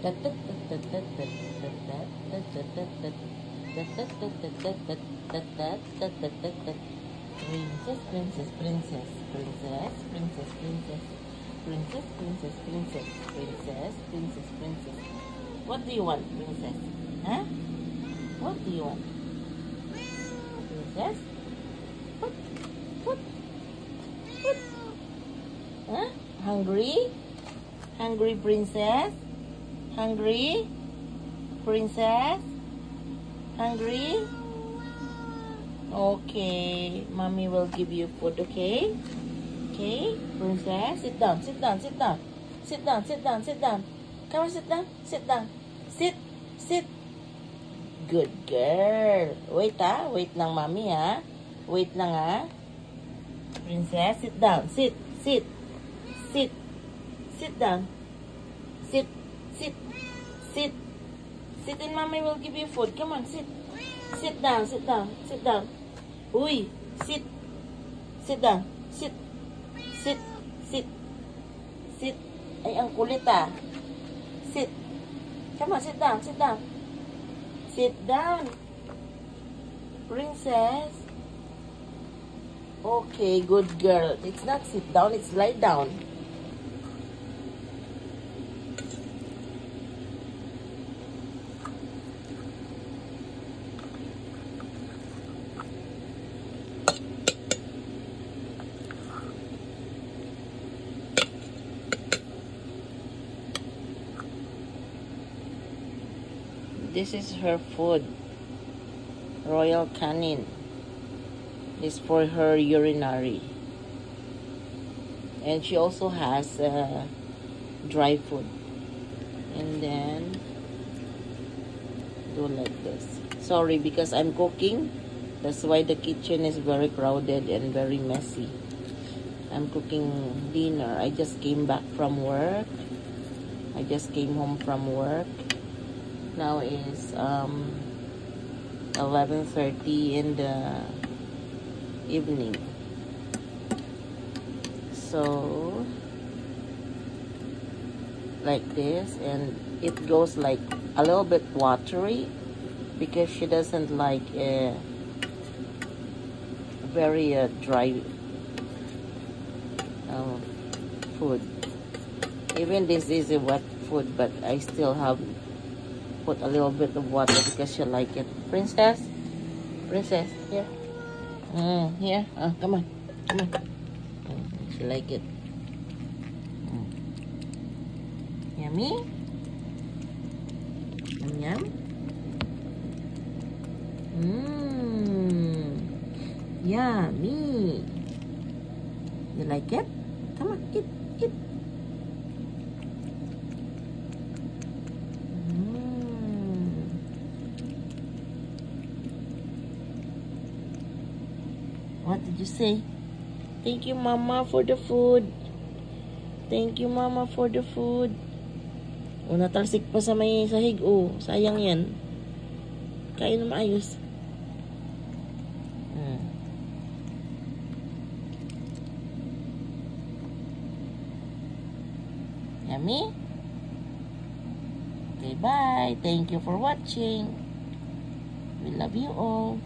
Princess, princess, princess, princess, princess, princess, princess, princess, princess, princess, princess, princess. What do you want, princess? Huh? What do you want? Princess? What? What? What? Huh? Hungry? Hungry, princess? Hungry? Princess? Hungry? Okay, mommy will give you food, okay? Okay, princess, sit down, sit down, sit down. Sit down, sit down, sit down. Come on, sit down, sit down. Sit, sit. Good girl. Wait wait lang mommy Wait lang Princess, sit down, sit, sit. Sit, sit down. Sit, sit, sit. Sit and mommy will give you food. Come on, sit. Sit down, sit down, sit down. Uy, sit. Sit down. Sit. Sit. Sit. Sit. Ay, ang kulit Sit. Come on, sit down, sit down. Sit down. Princess. Okay, good girl. It's not sit down, it's lie down. This is her food. Royal Canin. This for her urinary. And she also has dry food. And then do like this. Sorry, because I'm cooking. That's why the kitchen is very crowded and very messy. I'm cooking dinner. I just came back from work. I just came home from work. Now is 11:30 in the evening. So like this, and it goes like a little bit watery because she doesn't like very dry food. Even this is a wet food, but I still have put a little bit of water because she like it. Princess, princess, here, here, come on, come on. She like it. Yummy, yum, yummy. You like it? Come on, eat, eat. What did you say? Thank you, Mama, for the food. Thank you, Mama, for the food. O, natalsik pa sa may sahig. O, sayang yan. Kain na maayos. Yummy? Okay, bye. Thank you for watching. We love you all.